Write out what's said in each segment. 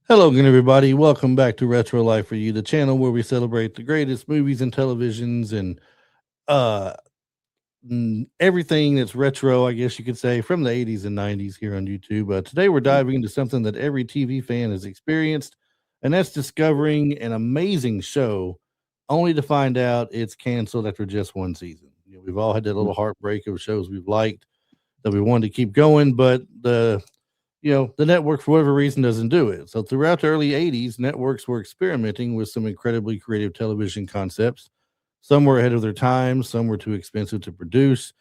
Hello again, everybody. Welcome back to Retro Life for You, the channel where we celebrate the greatest movies and televisions and uh everything that's retro, I guess you could say, from the 80s and 90s here on YouTube. Today, we're diving into something that every TV fan has experienced, and that's discovering an amazing show only to find out it's canceled after just one season. We've all had that little heartbreak of shows we've liked that we wanted to keep going, but the network for whatever reason doesn't do it. So throughout the early 80s, networks were experimenting with some incredibly creative television concepts. Some were ahead of their time, some were too expensive to produce,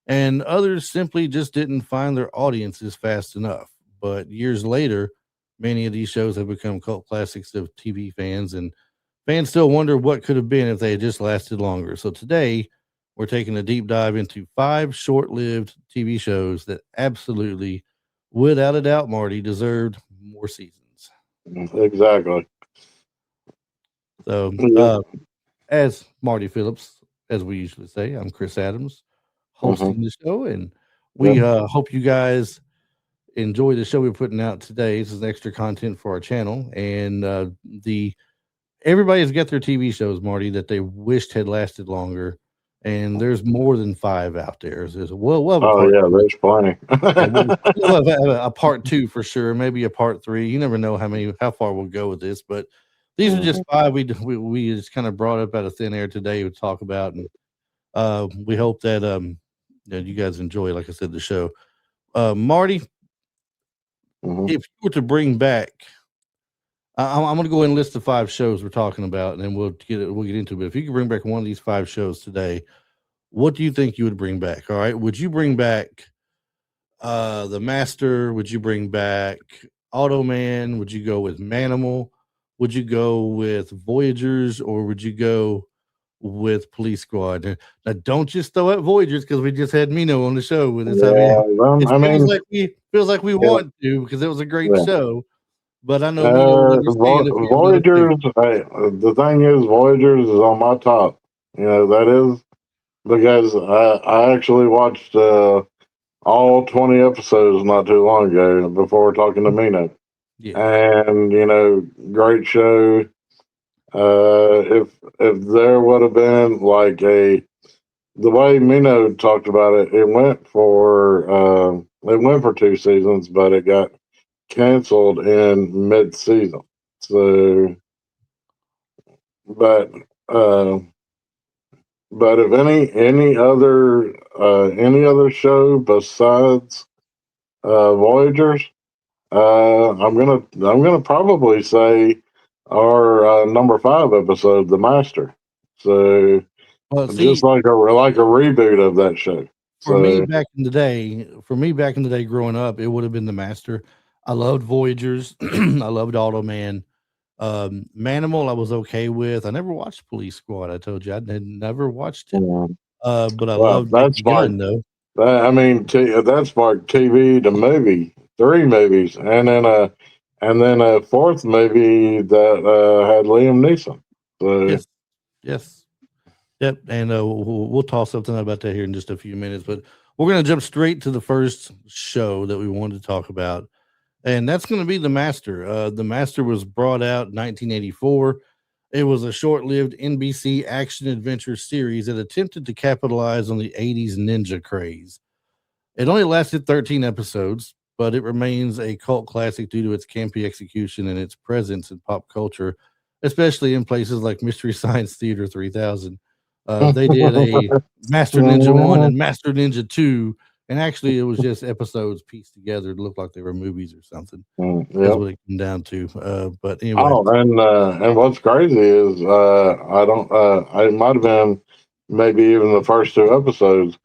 and others simply just didn't find their audiences fast enough. But years later, many of these shows have become cult classics of TV fans, and fans still wonder what could have been if they had just lasted longer. So today, we're taking a deep dive into five short lived TV shows that absolutely, without a doubt, Marty, deserved more seasons. Exactly. So, Yep. as Marty Phillips, as we usually say, I'm Chris Adams hmm hosting the show, and we Yep. hope you guys enjoy the show we're putting out today. This is extra content for our channel, and the everybody's got their TV shows, Marty, that they wished had lasted longer. And there's more than five out there. We'll have a Oh part yeah, two. there's plenty. Yeah, we'll have a part two for sure. Maybe a part three. You never know how far we'll go with this, but these are just Mhm. five we just kind of brought up out of thin air today to talk about, and we hope that you guys enjoy, like I said, the show. Marty, Mhm. if you were to bring back, I'm going to go ahead and list the five shows we're talking about, and then we'll get into it. But if you could bring back one of these five shows today, what do you think you would bring back? All right, would you bring back The Master? Would you bring back Automan? Would you go with Manimal? Would you go with Voyagers, or would you go with Police Squad? Now, don't just throw out Voyagers because we just had Mino on the show with us. I mean, Yeah. Well, it I mean, feels like we yeah, want to because it was a great yeah. show. But I know Mino would understand if we didn't let him do Voyagers. it. The thing is, Voyagers is on my top. That is because I actually watched all 20 episodes not too long ago before talking to Mina, Yeah, and great show. If there would have been like the way Mino talked about it, it went for 2 seasons, but it got canceled in mid season. So, but uh, but if any other show besides Voyagers, I'm gonna probably say our number 5 episode, The Master. So well, just see, like a reboot of that show. So for me back in the day growing up, it would have been The Master. I loved Voyagers. I loved Automan. Manimal I was okay with. I never watched Police Squad. I told you I had never watched it. yeah. But I Well, loved Naked Gun though. that's like TV to movie, 3 movies, and then a fourth movie that had Liam Neeson. So Yes, yes, yep. And we'll toss something about that here in just a few minutes. But we're gonna jump straight to the first show that we wanted to talk about, and that's going to be The Master. The Master was brought out in 1984. It was a short-lived NBC action adventure series that attempted to capitalize on the 80s ninja craze. It only lasted 13 episodes, but it remains a cult classic due to its campy execution and its presence in pop culture, especially in places like Mystery Science Theater 3000. They did a Master Ninja 1 and Master Ninja 2, and actually it was just episodes pieced together to look like they were movies or something, is yep. what it came down to. But anyway, Oh, and what's crazy is I don't it might have been maybe even the first 2 episodes,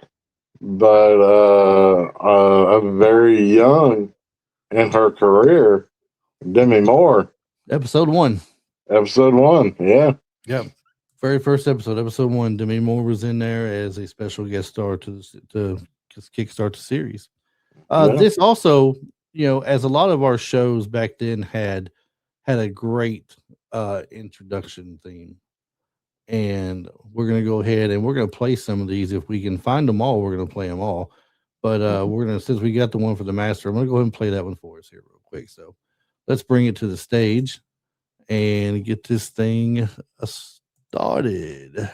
but a very young in her career, Demi Moore, episode 1. episode 1, yeah, Yep. Very first episode, episode 1, Demi Moore was in there as a special guest star to kickstart the series. yeah, This also, as a lot of our shows back then had a great introduction theme, and we're gonna go ahead and we're gonna play some of these if we can find them all. We're gonna play them all, but we're gonna since we got the one for the master, I'm gonna go ahead and play that one for us here real quick. So let's bring it to the stage and get this thing started.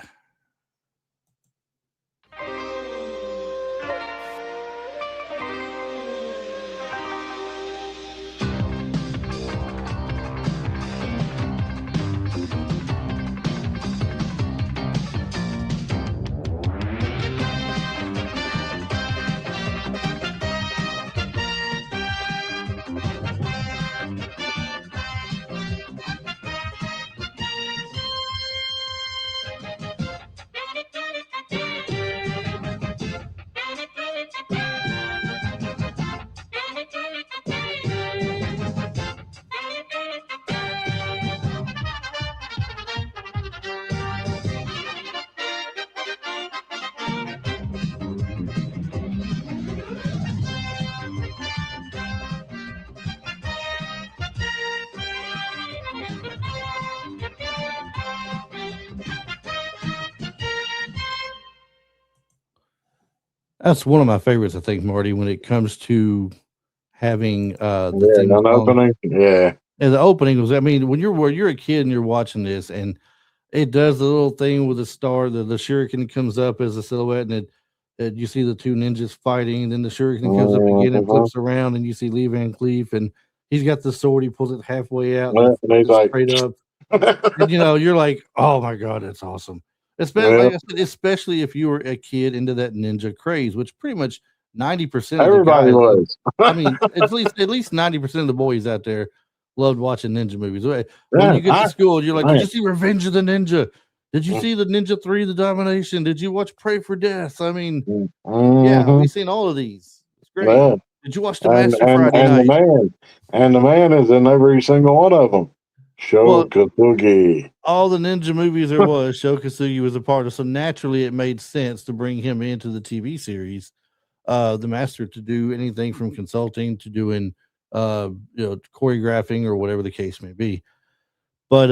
That's one of my favorites, I think, Marty, when it comes to having the theme Yeah, an song. opening. Yeah. And the opening was, I mean, when you're a kid and you're watching this, and it does the little thing with the star, the shuriken comes up as a silhouette, and you see the two ninjas fighting, and then the shuriken comes up again and Mm-hmm. flips around, and you see Lee Van Cleef, and he's got the sword, he pulls it halfway out and And he's flips it like, straight up. And you're like, oh my god, that's awesome. Especially, yeah, like I said, especially if you were a kid into that ninja craze, which pretty much 90% of the everybody guys, was. I mean, at least 90% of the boys out there loved watching ninja movies. When Yeah, you get to school, you're like, did I, you see Revenge of the Ninja? Did you see the Ninja 3, The Domination? Did you watch Pray for Death? I mean, yeah, mm-hmm. we've seen all of these. It's great. Yeah, Did you watch The Master Friday and Night? the man is in every single one of them. Sho Well, Kosugi. all the ninja movies there was, Sho Kosugi was a part of, so naturally it made sense to bring him into the TV series, the master, to do anything from consulting to doing choreographing or whatever the case may be. But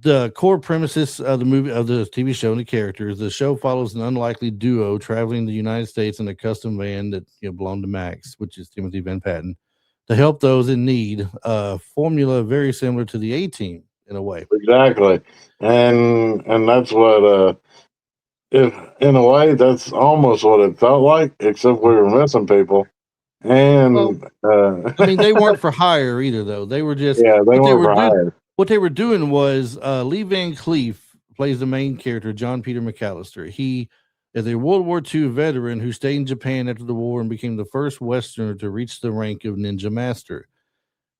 the core premises of the movie, of the TV show, and the characters, the show follows an unlikely duo traveling the United States in a custom van that belonged to Max, which is Timothy Van Patten, to help those in need. Formula very similar to the A Team in a way. Exactly. And that's what if in a way that's almost what it felt like, except we were missing people. Well, And I mean, they weren't for hire either, though. They were just yeah, they what they weren't were for doing. hire. What they were doing was Lee Van Cleef plays the main character, John Peter McAllister. He is a World War II veteran who stayed in Japan after the war and became the first Westerner to reach the rank of Ninja Master.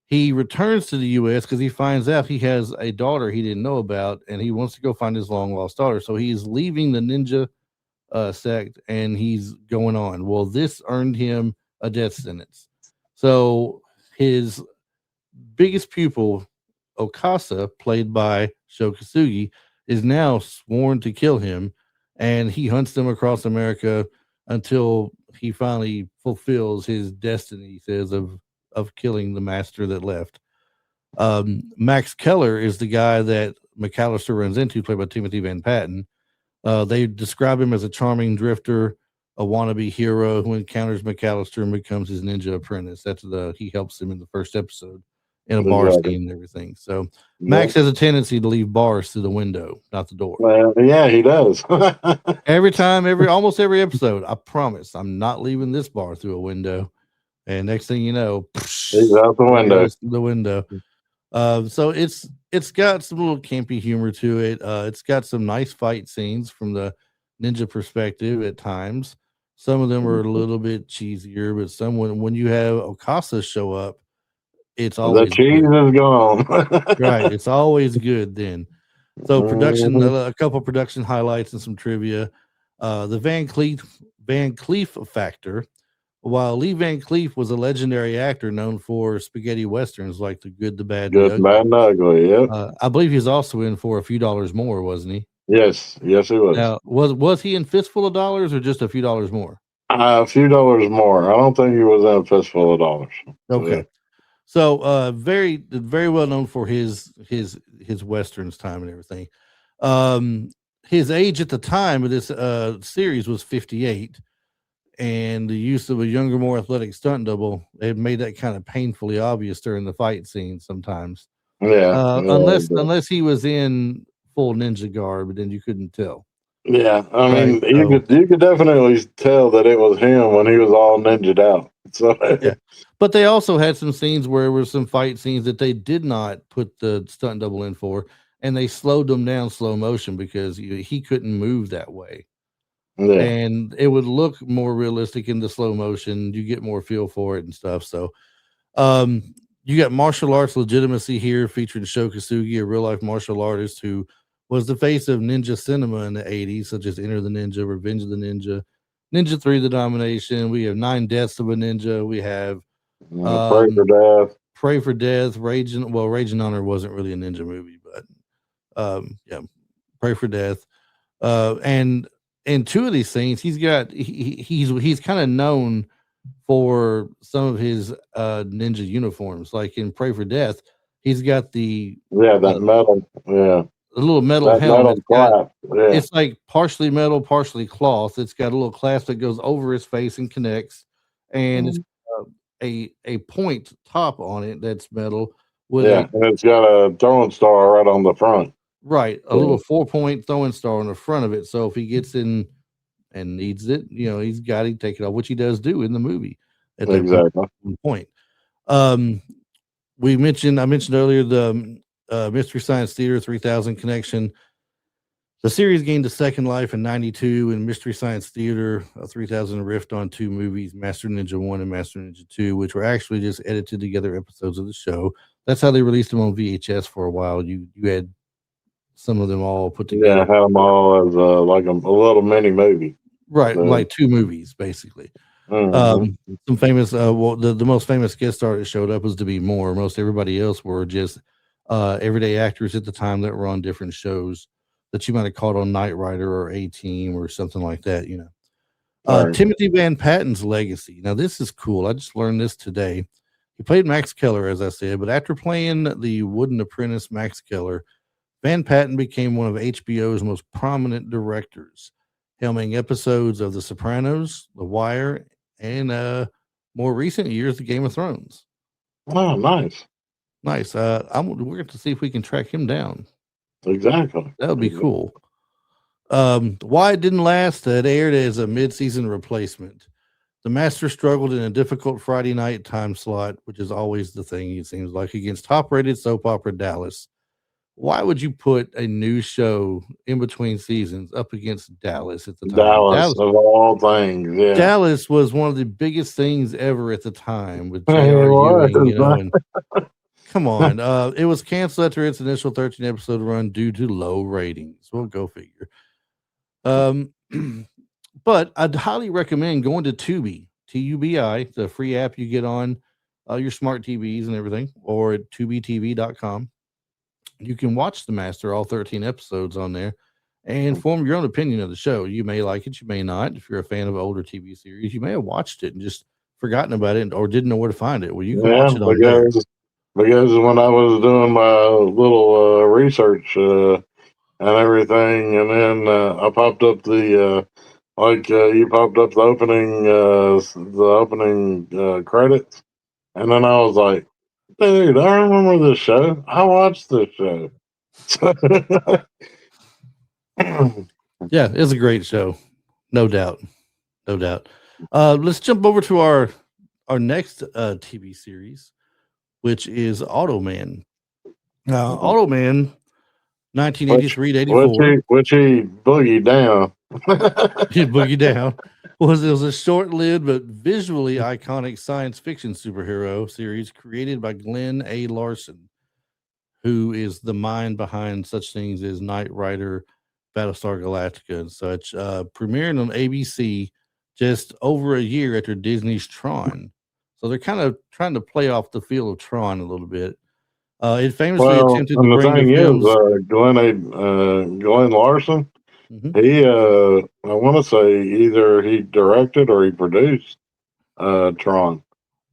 He returns to the U.S. because he finds out he has a daughter he didn't know about, and he wants to go find his long lost daughter. So he's leaving the ninja sect and he's going on. Well, this earned him a death sentence. So his biggest pupil, Okasa, played by Sho Kosugi, is now sworn to kill him, and he hunts them across America until he finally fulfills his destiny, he says, of killing the master that left. Max Keller is the guy that McAllister runs into, played by Timothy Van Patten. They describe him as a charming drifter, a wannabe hero who encounters McAllister and becomes his ninja apprentice. He helps him in the first episode in a bar Exactly. scene and everything. So Max Yep. has a tendency to leave bars through the window, not the door. Well, yeah, he does. Almost every episode, I promise I'm not leaving this bar through a window. And next thing you know, He's out the there window. goes the window. So it's got some little campy humor to it. It's got some nice fight scenes from the ninja perspective at times. Some of them are a little bit cheesier, but some when you have Okasa show up, it's The always cheese good. is gone. Right, it's always good then. So production, Mhm. a couple production highlights and some trivia. The Van Cleef factor. While Lee Van Cleef was a legendary actor known for spaghetti westerns like The Good, the Bad, and the Good, bad, Ugly, and ugly. Yep. I believe he's also in for A Few Dollars More, wasn't he? Yes, yes, he was. Now, was he in Fistful of Dollars or just A Few Dollars More? A few dollars more. I don't think he was in a fistful of dollars. Okay. Yeah. So very well known for his westerns time and everything. His age at the time of this series was 58, and the use of a younger, more athletic stunt double, it made that kind of painfully obvious during the fight scene sometimes. Yeah, Unless he was in full ninja garb, then you couldn't tell. yeah. I Right. mean, you could definitely tell that it was him when he was all ninjaed out. So Yeah. But they also had some scenes where there were some fight scenes that they did not put the stunt double in for, and they slowed them down slow motion because he couldn't move that way. yeah, And it would look more realistic in the slow motion. You get more feel for it and stuff. So, um, you got martial arts legitimacy here featuring Sho Kosugi, a real life martial artist who was the face of ninja cinema in the 80s, such as Enter the Ninja, Revenge of the Ninja, Ninja 3 The Domination. We have Nine Deaths of a Ninja. We have pray for um, death. Pray for Death, Raging Honor wasn't really a ninja movie, but yeah, Pray for Death. And in two of these things, he's kind of known for some of his ninja uniforms. Like in Pray for Death, he's got Yeah, that uh, metal. Yeah, a little metal that helmet. metal flap. Yeah, It's like partially metal, partially cloth. It's got a little clasp that goes over his face and connects, and it's uh, a point top on it that's metal with yeah, a and it's got a throwing star right on the front. right a Yeah, little 4 point throwing star on the front of it. So if he gets in and needs it, he's got to take it off, which he does do in the movie at that exactly. point. Um, I mentioned earlier the Mystery Science Theater 3000 connection. The series gained a second life in '92 in Mystery Science Theater 3000 riffed on two movies, Master Ninja 1 and Master Ninja 2, which were actually just edited together episodes of the show. That's how they released them on VHS for a while. You had some of them all put Yeah, together. had them all as like a little mini movie. Right, So, like two movies, basically. mhm. Um, some famous, the most famous guest star that showed up was to be Moore. Most everybody else were just everyday actors at the time that were on different shows that you might have caught on Knight Rider or A Team or something like that. All right. Timothy Van Patten's legacy. Now, this is cool. I just learned this today. He played Max Keller, as I said, but after playing the wooden apprentice Max Keller, Van Patten became one of HBO's most prominent directors, helming episodes of The Sopranos, The Wire, and more recent years, The Game of Thrones. Oh, nice. Nice. We're going to see if we can track him down. Exactly. That would be cool. Why it didn't last? It aired as a mid-season replacement. The Master struggled in a difficult Friday night time slot, which is always the thing, it seems like, against top-rated soap opera Dallas. Why would you put a new show in between seasons up against Dallas at the time? Dallas of all things. Yeah. Dallas was one of the biggest things ever at the time with It JR Ewing, was. and come on. It was canceled after its initial 13 episode run due to low ratings. We'll go figure. Um, but I'd highly recommend going to Tubi, TUBI, the free app you get on your smart TVs and everything, or at tubitv.com. You can watch The Master, all 13 episodes on there, and form your own opinion of the show. You may like it, you may not. If you're a fan of older TV series, you may have watched it and just forgotten about it or didn't know where to find it. Well, you can Yeah, watch it on there. because when I was doing my little research and everything, and then I popped up you popped up the opening credits, and then I was like, dude, I remember this show. I watched this show. Yeah, it's a great show. No doubt. No doubt. Let's jump over to our next TV series, which is Automan. Automan, which 1983 to which 84. he which he boogied down. Hit Boogie Down. It was a short-lived but visually iconic science fiction superhero series created by Glenn A. Larson, who is the mind behind such things as Knight Rider, Battlestar Galactica, and such. Premiering on ABC just over a year after Disney's Tron. So they're kind of trying to play off the feel of Tron a little bit. It famously Well, attempted to and the bring the thing is, films. Glenn Larson, Mhm. he I want to say either he directed or he produced Tron.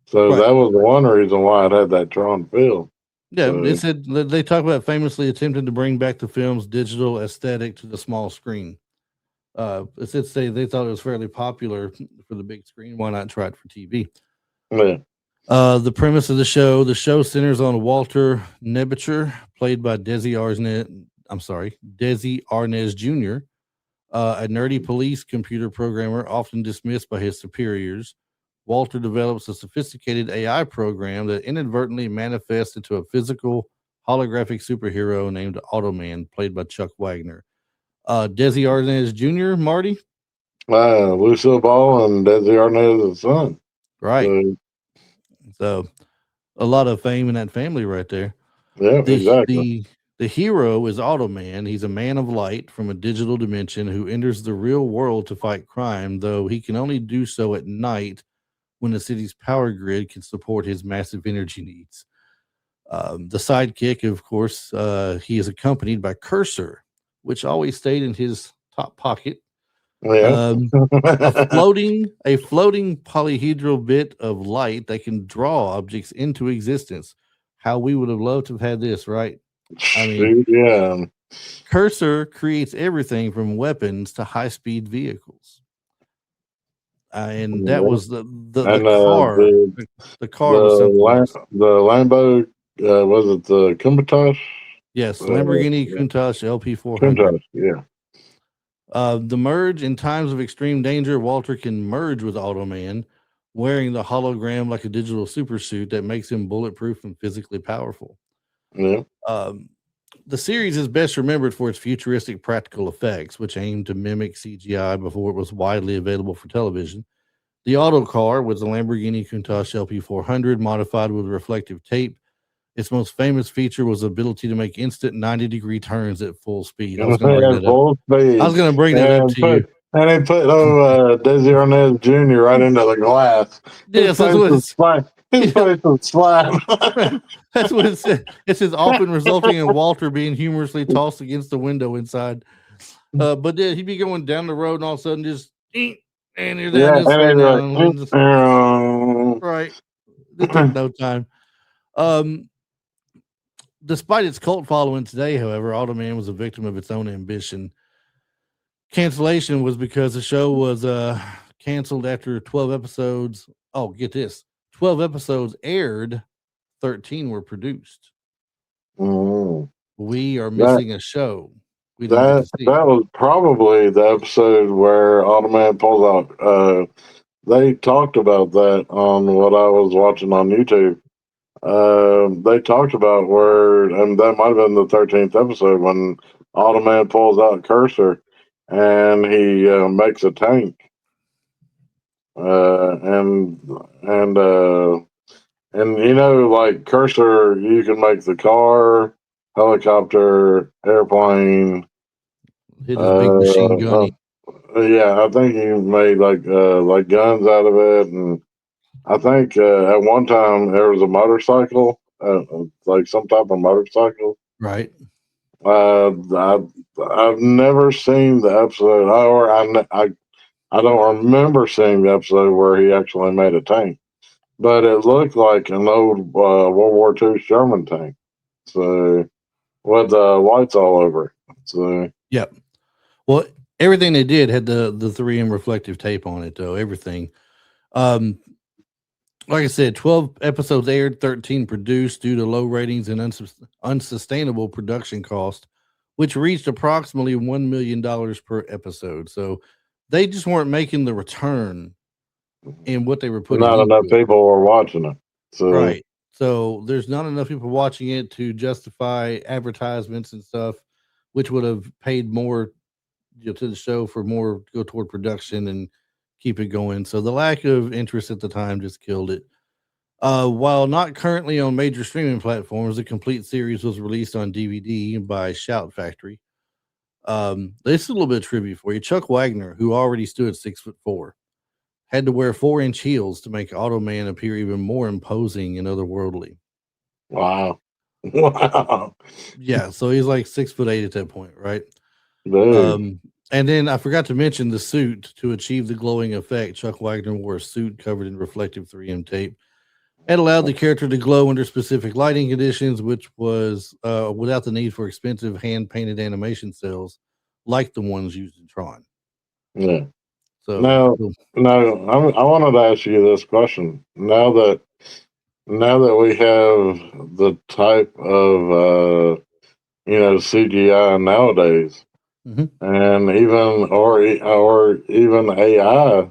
So Right. that was one reason why it had that Tron feel. Yeah, it So said they talk about famously attempting to bring back the film's digital aesthetic to the small screen. Since they thought it was fairly popular for the big screen, why not try it for TV? Yeah. The premise of the show centers on Walter Nebuchar, played by Desi Arnaz. I'm sorry, Desi Arnaz Jr., a nerdy police computer programmer, often dismissed by his superiors. Walter develops a sophisticated AI program that inadvertently manifests into a physical holographic superhero named Automan, played by Chuck Wagner. Desi Arnaz Jr., Marty, Lucille Ball and Desi Arnaz's son. right? So, So a lot of fame in that family right there. yeah, The exactly. the the hero is Automan. He's a man of light from a digital dimension who enters the real world to fight crime, though he can only do so at night when the city's power grid can support his massive energy needs. The sidekick, of course, he is accompanied by Cursor, which always stayed in his top pocket. Yeah. Um, a floating polyhedral bit of light that can draw objects into existence. How we would have loved to have had this, right? I mean, Shoot, yeah. Cursor creates everything from weapons to high speed vehicles. And that Yeah. was the And car. The car was something else. the Lambo, was it the Countach? Yes, Lamborghini Yeah, Countach LP 400. Countach, yeah. The merge in times of extreme danger, Walter can merge with Automan, wearing the hologram like a digital supersuit that makes him bulletproof and physically powerful. Yeah. Um, the series is best remembered for its futuristic practical effects, which aimed to mimic CGI before it was widely available for television. The auto car was the Lamborghini Countach LP 400, modified with reflective tape. Its most famous feature was the ability to make instant 90-degree turns at full speed. I was going to bring At that up. full I was speed. going to bring that up And to you. they put Desi Arnaz Jr. right into the glass. Yes, that's what it's. His face was slap. That's what it said. It says often resulting in Walter being humorously tossed against the window inside. But then he'd be going down the road and all of a sudden just and he's down Yeah, just and straight he's like, down. And just, right. It took no time. Um, Despite its cult following today, however, Automan was a victim of its own ambition. Cancellation was because the show was canceled after 12 episodes. Oh, get this. 12 episodes aired, 13 were produced. mm. We are that missing a show. We didn't get that to see. that was probably the episode where Automan pulls out. They talked about that on what I was watching on YouTube. They talked about where, and that might have been the 13th episode when Automan pulls out Cursor and he makes a tank. Uh, and and uh, and like Cursor, you can make the car, helicopter, airplane. Hit his big machine Uh, gunny. yeah, I think he made like guns out of it, and I think at one time there was a motorcycle, like some type of motorcycle. Right. I've never seen the episode, I don't remember seeing the episode where he actually made a tank, but it looked like an old World War II Sherman tank. So with lights all over. So Yep. Well, everything they did had the 3M reflective tape on it, though. Everything. Um, like I said, 12 episodes aired, 13 produced due to low ratings and unsustainable production cost, which reached approximately $1 million per episode. So they just weren't making the return in what they were putting not into enough it. people were watching it. So Right. So there's not enough people watching it to justify advertisements and stuff, which would have paid more to the show for more to go toward production and keep it going. So the lack of interest at the time just killed it. While not currently on major streaming platforms, the complete series was released on DVD by Shout Factory. This is a little bit of tribute for you. Chuck Wagner, who already stood 6'4", had to wear 4-inch heels to make Automan appear even more imposing and otherworldly. wow. Wow. Yeah, so he's like 6'8" at that point, right? Dude. And then I forgot to mention the suit. To achieve the glowing effect, Chuck Wagner wore a suit covered in reflective 3M tape. It allowed the character to glow under specific lighting conditions, which was without the need for expensive hand painted animation cells like the ones used in Tron. Yeah. So, Now, I wanted to ask you this question. Now that we have the type of CGI nowadays, mhm. and or even AI,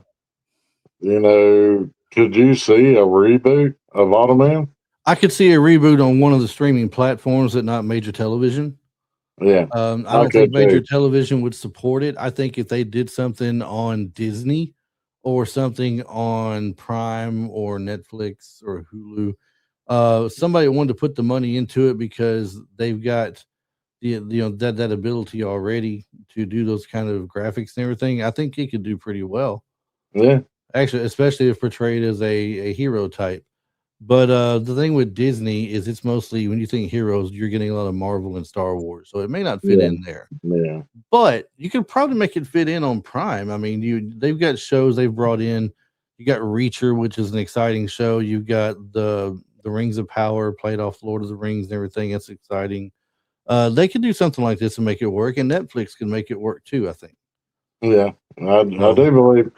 could you see a reboot of Automan? I could see a reboot on one of the streaming platforms, but not major television. Yeah, I I don't think could major too. television would support it. I think if they did something on Disney or something on Prime or Netflix or Hulu, somebody wanted to put the money into it because they've got that ability already to do those kind of graphics and everything. I think it could do pretty well. Yeah, Actually, especially if portrayed as a hero type. But the thing with Disney is it's mostly when you think heroes, you're getting a lot of Marvel and Star Wars, so it may not fit yeah, in there. yeah, But you could probably make it fit in on Prime. I mean, they've got shows they've brought in. You got Reacher, which is an exciting show. You've got the Rings of Power played off Lord of the Rings and everything. That's exciting. They could do something like this and make it work, and Netflix can make it work too. I think. yeah. I So do believe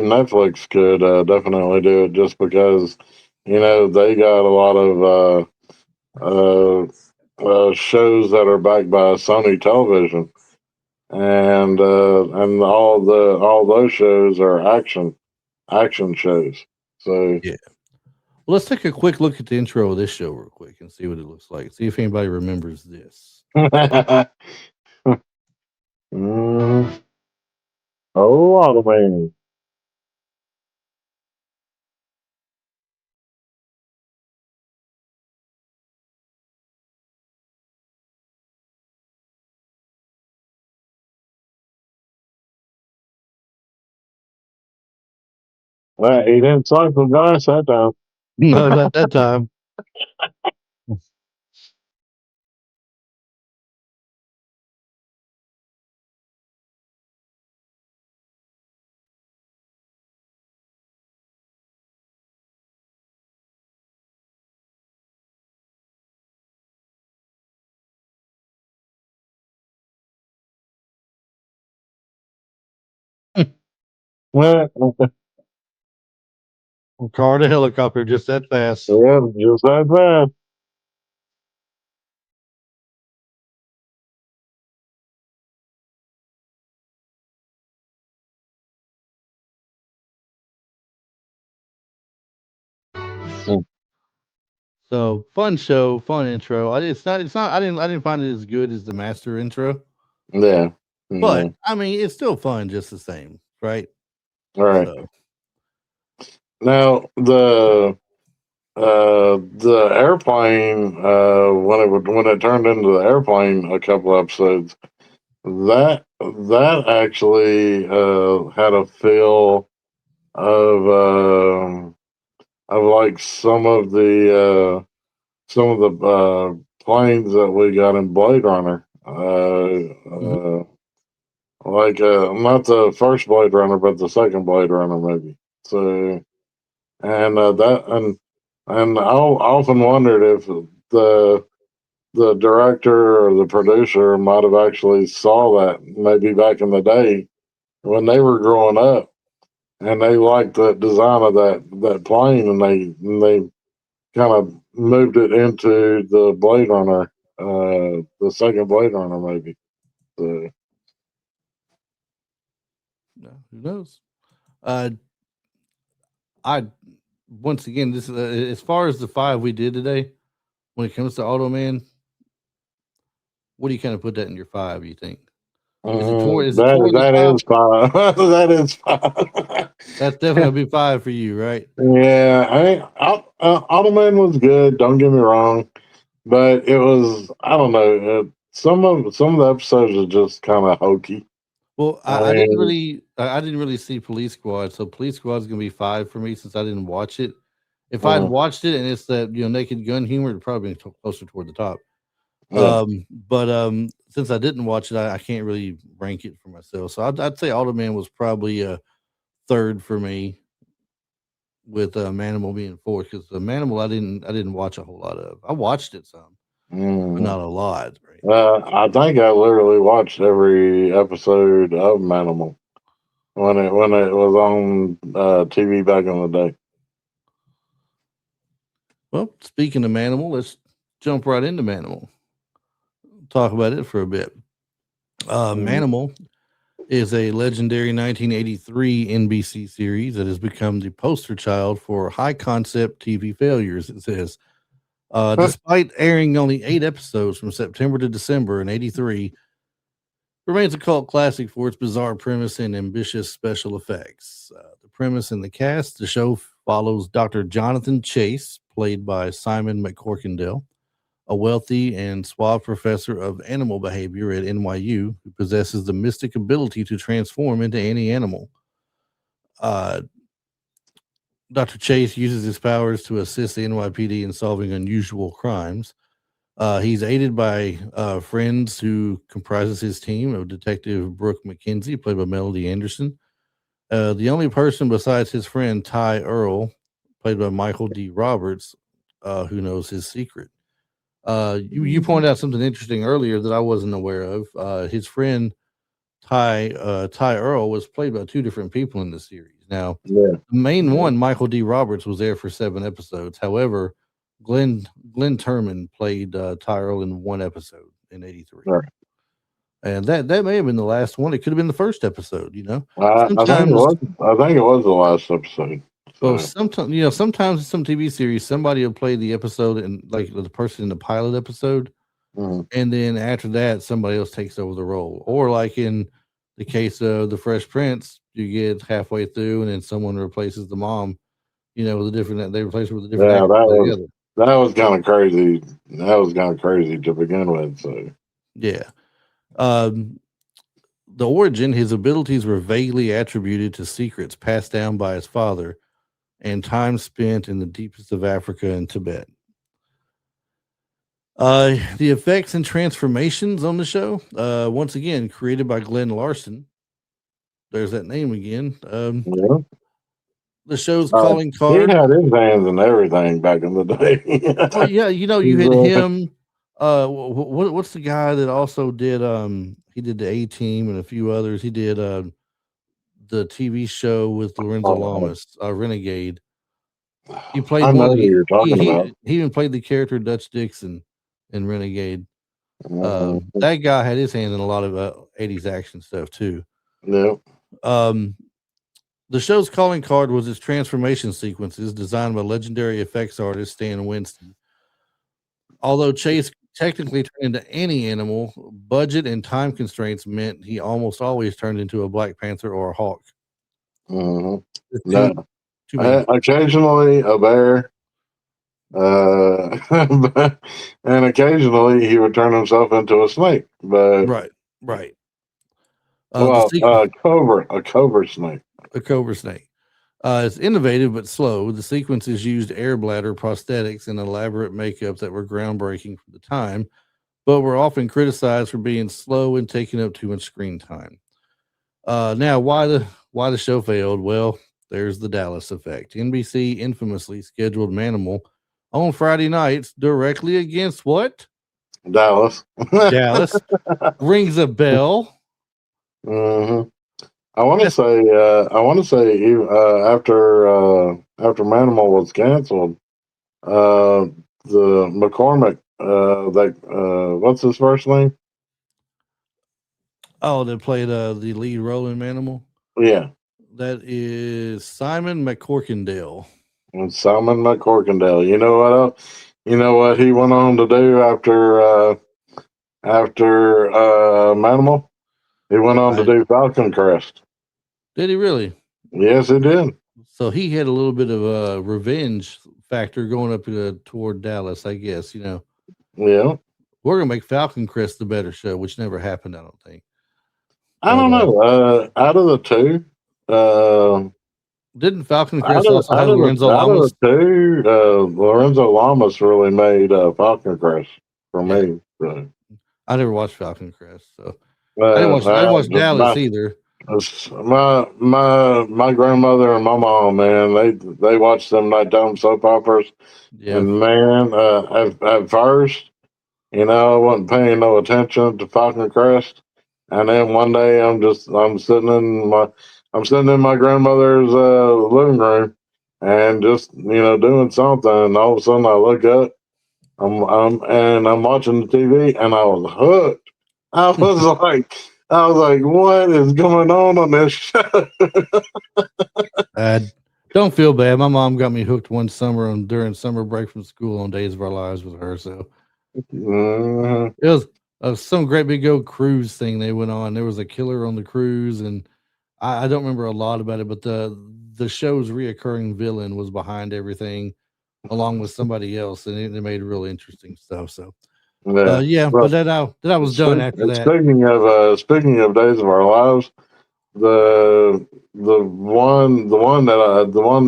Netflix could definitely do it just because they got a lot of shows that are backed by Sony Television, and all those shows are action shows. So yeah. Well, let's take a quick look at the intro of this show real quick and see what it looks like. See if anybody remembers this. mm, a lot of man. Well, he didn't cycle guys that time. No, not that time. Well, Car to helicopter just that fast. yeah, just that fast. So fun show, fun intro. It's not. I didn't find it as good as the master intro, Yeah, but yeah. I mean, it's still fun just the same, right? All right. So Now the airplane when it turned into the airplane a couple episodes, that actually had a feel of like some of the planes that we got in Blade Runner. mhm. Like not the first Blade Runner, but the second Blade Runner maybe. So and that and I often wondered if the the director or the producer might have actually saw that maybe back in the day when they were growing up, and they liked the design of that plane, and they kind of moved it into the Blade Runner, the second Blade Runner maybe. So, No, who knows? Uh, I once again this as far as the five we did today when it comes to Auto Man. What do you kind of put that in your five? You think is it toward is it toward the that top? is fine. That is fine. That's definitely gonna be five for you, right? Yeah, Automan was good. Don't get me wrong, but it was I don't know. Some of the episodes are just kind of hokey. Well, I mean, I didn't really see Police Squad, so Police Squad is gonna be five for me since I didn't watch it. If I'd mm, watched it and it's that naked gun humor, it'd probably be closer toward the top. yeah, But since I didn't watch it, I can't really rank it for myself. So I'd say Automan was probably a third for me, with Manimal being fourth because the Manimal I didn't watch a whole lot of. I watched it some, but mm. not a lot. Right? I think I literally watched every episode of Manimal. when it was on TV back in the day. Well, speaking of Manimal, let's jump right into Manimal. Talk about it for a bit. Mhm. Manimal is a legendary 1983 NBC series that has become the poster child for high concept TV failures. It says, despite airing only 8 episodes from September to December in '83, remains a cult classic for its bizarre premise and ambitious special effects. The premise and the cast: the show follows Dr. Jonathan Chase, played by Simon McCorkindale, a wealthy and suave professor of animal behavior at NYU who possesses the mystic ability to transform into any animal. Uh, Dr. Chase uses his powers to assist the NYPD in solving unusual crimes. He's aided by friends who comprises his team of Detective Brooke McKenzie, played by Melody Anderson. The only person besides his friend Ty Earl, played by Michael D. Roberts, who knows his secret. You pointed out something interesting earlier that I wasn't aware of. His friend Ty Earl was played by two different people in the series. Now, Yeah. the main Yeah. one, Michael D. Roberts, was there for 7 episodes. However, Glenn Turman played Ty Earl in one episode in '83, Right. and that may have been the last one. It could have been the first episode. I think it Sometimes was. I think it was the last episode. Well, So. sometimes in some TV series, somebody will play the episode and like the person in the pilot episode, Mhm. and then after that, somebody else takes over the role. Or like in the case of the Fresh Prince, you get halfway through, and then someone replaces the mom. With a different. They replace her with a different Yeah, actor altogether. that was kind of crazy. That was kind of crazy to begin with. So. Yeah. Um, the origin, his abilities were vaguely attributed to secrets passed down by his father and time spent in the deepest of Africa and Tibet. The effects and transformations on the show, once again, created by Glenn Larson. There's that name again. Yeah. The show's Uh, calling he card. had his hands in everything back in the Well, day. yeah, you He's, had him. What's the guy that also did? He did the A Team and a few others. He did the TV show with Lorenzo oh, Lamas, Renegade. He played I one. know who you're talking about. He even played the character Dutch Dixon in Renegade. Uh, That guy had his hand in a lot of '80s action stuff too. yeah. Um, the show's calling card was its transformation sequences designed by legendary effects artist Stan Winston. Although Chase technically turned into any animal, budget and time constraints meant he almost always turned into a Black Panther or a hawk. Uh, The no. two main. Occasionally a bear. And occasionally he would turn himself into a snake. But Right, right. The well, a cobra snake. a cobra snake. It's innovative but slow. The sequences used air bladder prosthetics and elaborate makeup that were groundbreaking for the time, but were often criticized for being slow and taking up too much screen time. Now, why the show failed? Well, there's the Dallas effect. NBC infamously scheduled Manimal on Friday nights directly against what? Dallas. Dallas. Rings a bell. Hmm. I want to That's say. After Manimal was canceled, uh, the McCormick. What's his first name? They played the lead role in Manimal. Yeah, That is Simon McCorkindale. and Simon McCorkindale. You know what else? You know what he went on to do after Manimal? He went on to I do Falcon Crest. Did he really? Yes, he did. So he had a little bit of a revenge factor going up toward Dallas, I guess. Yeah. We're gonna make Falcon Crest the better show, which never happened, I don't think. I But don't know. Out of the two, didn't Falcon Crest also have Lorenzo out of Lamas? the two, Lorenzo Lamas really made Falcon Crest for Yeah, me. So, I never watched Falcon Crest, so I didn't watch Dallas my, either. my grandmother and my mom, man, they watched them nighttime soap operas, Yeah, and man, at first, I wasn't paying no attention to Falcon Crest, and then one day I'm sitting in I'm sitting in my grandmother's living room and just doing something, and all of a sudden I look up, I'm watching the TV, and I was hooked. I was like, what is going on this show? Don't feel bad. My mom got me hooked one summer during summer break from school on Days of Our Lives with her. So Mhm. it was some great big old cruise thing they went on. There was a killer on the cruise, and I don't remember a lot about it, but the show's reoccurring villain was behind everything, along with somebody else, and it made real interesting stuff. So Yeah. yeah, but Well, that I was done after that. speaking of Days of Our Lives, the one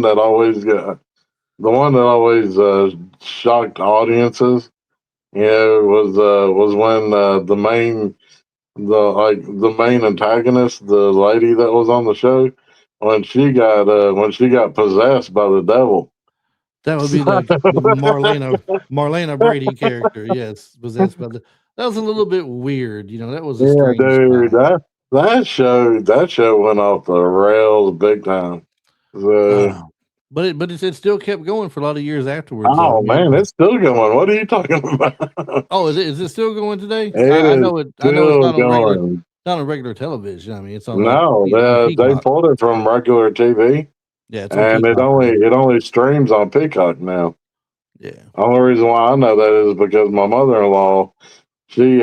that always shocked audiences, was when the main antagonist, the lady that was on the show, when she got possessed by the devil. That would be the Marlena Brady character. Yes, possessed by the. That was a little bit weird. That was a Yeah, strange dude, time. that show went off the rails big time. So, But it still kept going for a lot of years afterwards. Though I oh mean, man, it's still going. What are you talking about? oh, is it still going today? Because It I is know it. I know it's still not on regular, going. not on regular television. I mean, it's on No, on they Peacock. pulled it from regular TV, Yeah, it's on and Peacock now. it only streams on Peacock now. Yeah. Only reason why I know that is because my mother in law, she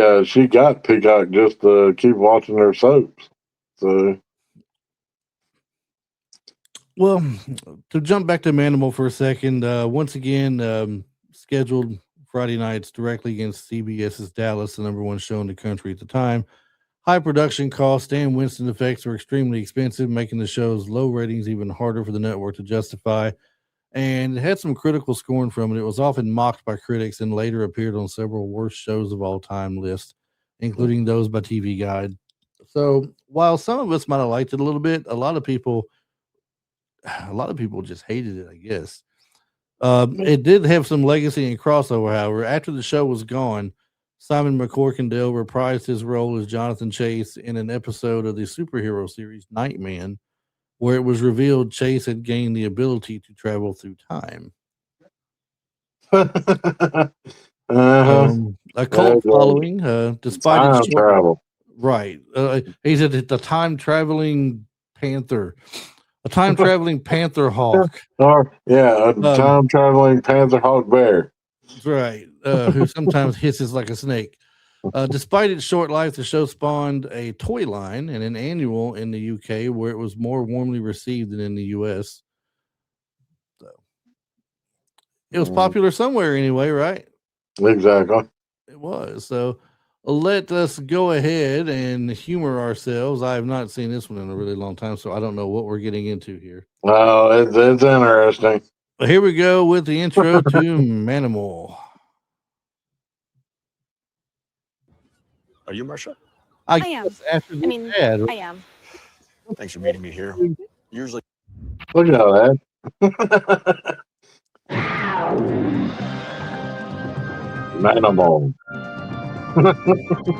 got Peacock just to keep watching her soaps. So Well, to jump back to Manimal for a second, once again, scheduled Friday nights directly against CBS's Dallas, the number one show in the country at the time. High production costs and Winston effects were extremely expensive, making the show's low ratings even harder for the network to justify. And it had some critical scorn from it. It was often mocked by critics and later appeared on several worst shows of all time lists, including those by TV Guide. So while some of us might have liked it a little bit, a lot of people just hated it, I guess. It did have some legacy and crossover, however. After the show was gone, Simon McCorkindale reprised his role as Jonathan Chase in an episode of the superhero series Nightman, where it was revealed Chase had gained the ability to travel through time. uh-huh. A That cult was following, despite its time short. travel. Right. He's the time traveling panther, a time traveling panther hawk. Or yeah, a Um, time traveling panther hawk bear. right. Who sometimes hisses like a snake. Despite its short life, the show spawned a toy line and an annual in the UK where it was more warmly received than in the US. So it was Mm, popular somewhere anyway, right? exactly. It was. So let us go ahead and humor ourselves. I have not seen this one in a really long time, so I don't know what we're getting into here. Oh, it's interesting. But here we go with the intro to Manimal. Are you Marsha? I I am. guess after I this mean, ad, I am. Thanks for meeting me here. Usually, Look at that. Manimal.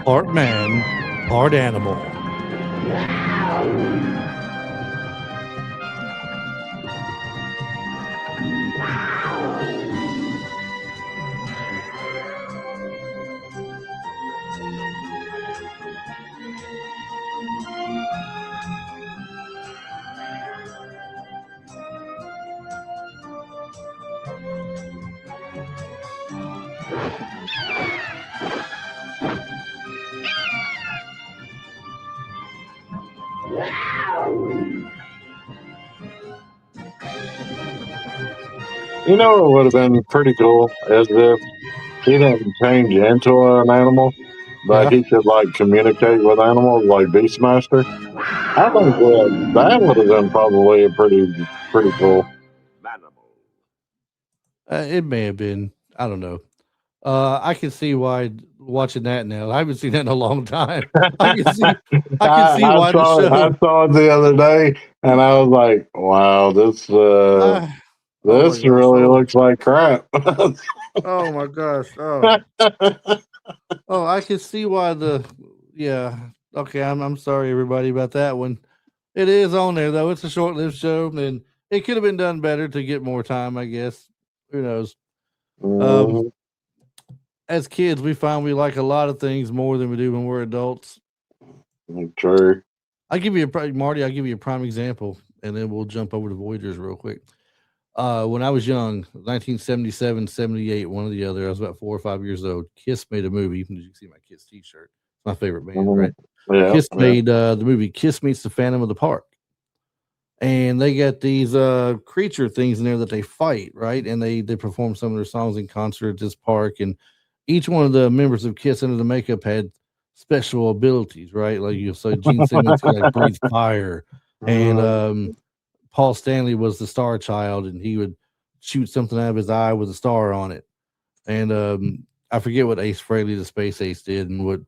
part man, part animal. You know what would have been pretty cool is if he didn't change into an animal, but Yeah. he could like communicate with animals like Beastmaster. I think that would have been probably a pretty cool. It may have been. I don't know. I can see why watching that now. I haven't seen that in a long time. I can see I can see why the I show. saw it the other day, and I was like, "Wow, Oh my this gosh. really looks like crap." Oh my gosh. Oh, I can see why the yeah. Okay, I'm sorry everybody about that one. It is on there though. It's a short-lived show, and it could have been done better to get more time. I guess. Who knows? Mm-hmm. As kids, we find we like a lot of things more than we do when we're adults. True. I'll give you Marty. I'll give you a prime example, and then we'll jump over to Voyagers real quick. When I was young, 1977, 78, one or the other, I was about 4 or 5 years old. Kiss made a movie. Did you see my Kiss T-shirt? It's my favorite band, Mm-hmm. right? Yeah. Kiss made the movie Kiss Meets the Phantom of the Park, and they got these creature things in there that they fight, right? And they perform some of their songs in concert at this park, and each one of the members of Kiss under the makeup had special abilities, right? Like you so Gene Simmons could like breathe fire, and Paul Stanley was the Star Child, and he would shoot something out of his eye with a star on it. And I forget what Ace Frehley, the Space Ace, did, and what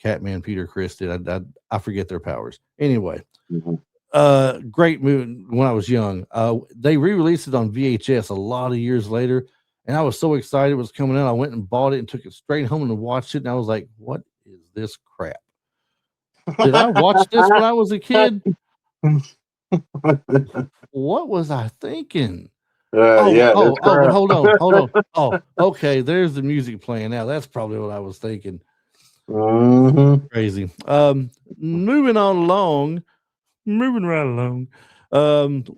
Catman Peter Criss did. I forget their powers. Anyway, great movie when I was young. They re-released it on VHS a lot of years later, and I was so excited it was coming out. I went and bought it and took it straight home and watched it, and I was like, "What is this crap? Did I watch this when I was a kid? What was I thinking?" Yeah. But hold on. Oh, okay. There's the music playing now. That's probably what I was thinking. Mm-hmm. Crazy. Moving right along.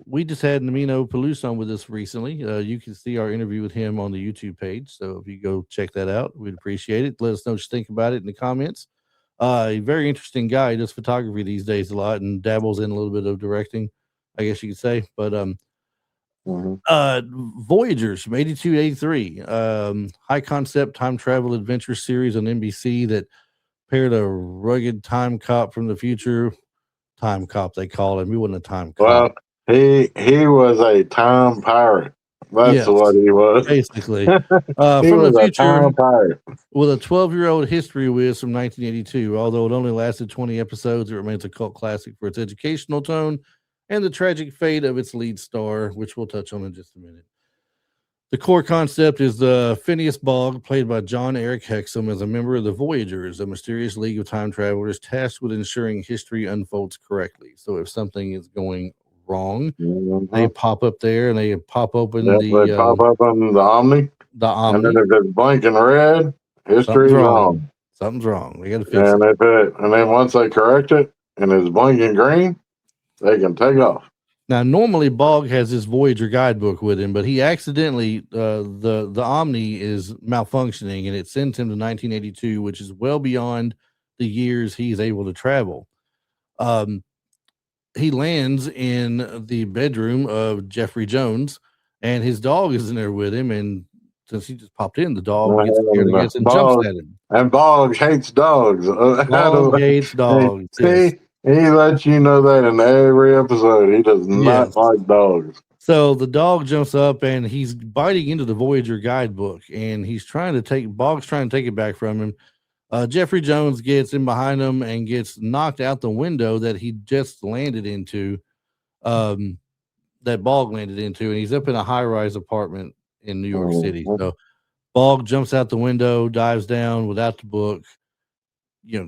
We just had Namino Peluso with us recently. You can see our interview with him on the YouTube page. So if you go check that out, we'd appreciate it. Let us know what you think about it in the comments. A very interesting guy. He does photography these days a lot and dabbles in a little bit of directing, I guess you could say. But Voyagers from 82 to 83, high concept time travel adventure series on NBC that paired a rugged time cop from the future. Time cop, they call him. He wasn't a time cop. Well, he was a time pirate. That's Yes, what he was. basically. He From was the a future time pirate. with a 12-year-old history whiz from 1982. Although it only lasted 20 episodes, it remains a cult classic for its educational tone and the tragic fate of its lead star, which we'll touch on in just a minute. The core concept is Phineas Bogg, played by John Eric Hexum, as a member of the Voyagers, a mysterious league of time travelers tasked with ensuring history unfolds correctly. So if something is going wrong, they pop up there and they pop open they pop up on the Omni. The And then Omni. if it's blinking red, history's wrong. Something's wrong. They got to fix And it. and then once they correct it and it's blinking green, they can take off. Now, normally Bogg has his Voyager guidebook with him, but he accidentally the Omni is malfunctioning, and it sends him to 1982, which is well beyond the years he's able to travel. He lands in the bedroom of Jeffrey Jones, and his dog is in there with him. And since he just popped in, the dog gets scared, I guess, and jumps at him. And Bogg hates dogs. Bogg hates dogs. See, he lets you know that in every episode. He does not like dogs. So the dog jumps up and he's biting into the Voyager guidebook, and Bogg's trying to take it back from him. Jeffrey Jones gets in behind him and gets knocked out the window that he just landed into, that Bogg landed into, and he's up in a high-rise apartment in New York City. So Bogg jumps out the window, dives down without the book,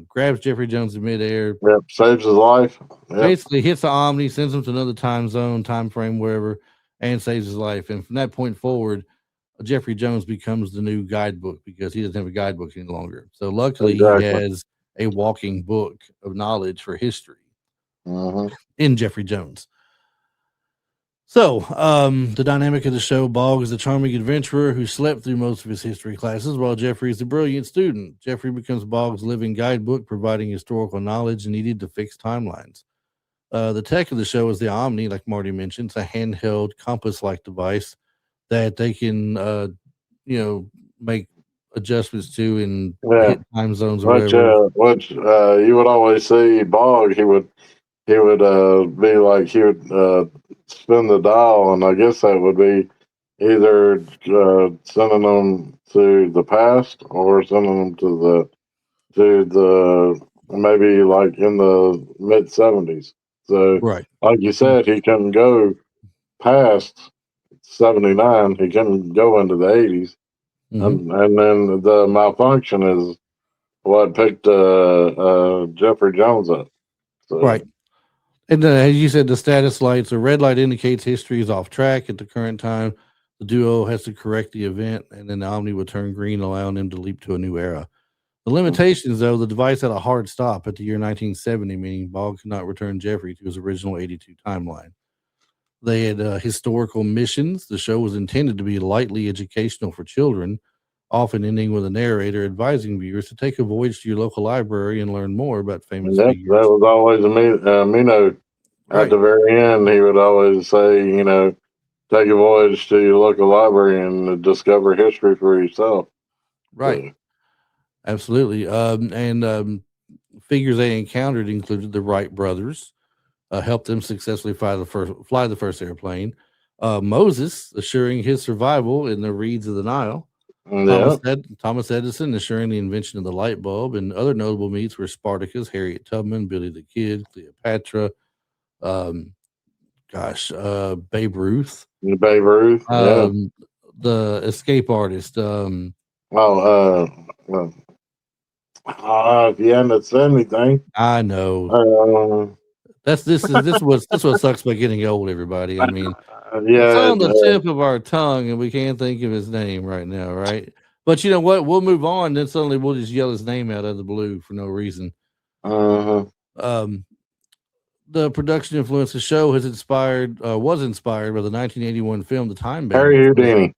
grabs Jeffrey Jones in midair. Yep, saves his life. Yep. Basically hits the Omni, sends him to another time zone, time frame, wherever, and saves his life. And from that point forward, Jeffrey Jones becomes the new guidebook because he doesn't have a guidebook any longer. So luckily he has a walking book of knowledge for history in Jeffrey Jones. So the dynamic of the show, Bogg is a charming adventurer who slept through most of his history classes, while Jeffrey is a brilliant student. Jeffrey becomes Bogg's living guidebook, providing historical knowledge needed to fix timelines. The tech of the show is the Omni, like Marty mentioned. It's a handheld compass-like device that they can, make adjustments to and hit time zones or whatever. Which you would always see Bogg. He would be like he would spin the dial, and I guess that would be either sending them to the past or sending them to the maybe like in the mid 70s. So, like you said, he can go past 79. He can go into the 80s, and then the malfunction is what picked Jeffrey Jones up. So. Right. And as you said, the status lights, a red light indicates history is off track at the current time. The duo has to correct the event, and then the Omni will turn green, allowing them to leap to a new era. The limitations, though, the device had a hard stop at the year 1970, meaning Bog could not return Jeffrey to his original 82 timeline. They had historical missions. The show was intended to be lightly educational for children, often ending with a narrator advising viewers to take a voyage to your local library and learn more about famous That figures. was always a Mino. At Right, the very end, he would always say, take a voyage to your local library and discover history for yourself. right, So, absolutely. And figures they encountered included the Wright brothers, helped them successfully fly the first airplane. Moses, assuring his survival in the reeds of the Nile. yeah, Thomas Edison, assuring the invention of the light bulb, and other notable meets were Spartacus, Harriet Tubman, Billy the Kid, Cleopatra, um, Babe Ruth, Babe Ruth, yeah. um, the escape artist. Oh, if you hadn't said anything, I know uh, this is what sucks about getting old. Everybody, I mean, it's yeah, on the tip of our tongue, and we can't think of his name right now, right? But you know what? We'll move on. Then suddenly we'll just yell his name out of the blue for no reason. uh, Um, the production influence of the show was inspired by the 1981 film The Time Harry Bandits.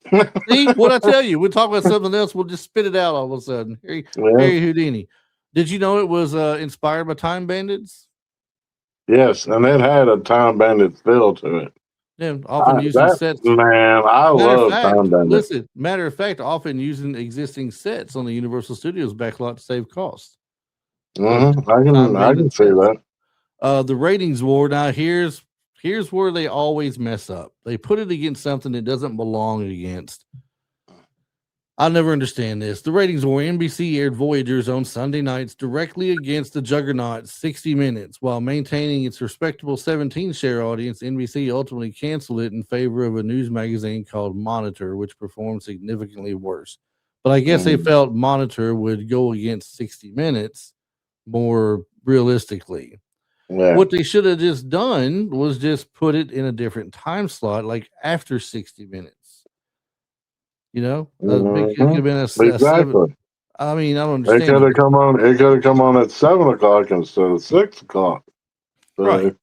Houdini. See what I tell you? We'll talk about something else. We'll just spit it out all of a sudden. Yeah. Harry Houdini. Did you know it was inspired by Time Bandits? Yes, and it had a Time Bandit feel to it. Yeah, often using sets. I love Time Bandit. Matter of fact, often using existing sets on the Universal Studios backlot to save costs. I can see that. The ratings war. Now here's where they always mess up. They put it against something it doesn't belong against. I'll never understand this. The ratings war. NBC aired Voyagers on Sunday nights directly against the juggernaut 60 Minutes. While maintaining its respectable 17 share audience, NBC ultimately canceled it in favor of a news magazine called Monitor, which performed significantly worse. But I guess they felt Monitor would go against 60 Minutes more realistically. Yeah. What they should have just done was just put it in a different time slot, like after 60 Minutes. You know, it could have been a 7. Exactly. I mean, I don't It understand could have come on. It could have come on at 7 o'clock instead of 6 o'clock. So, right.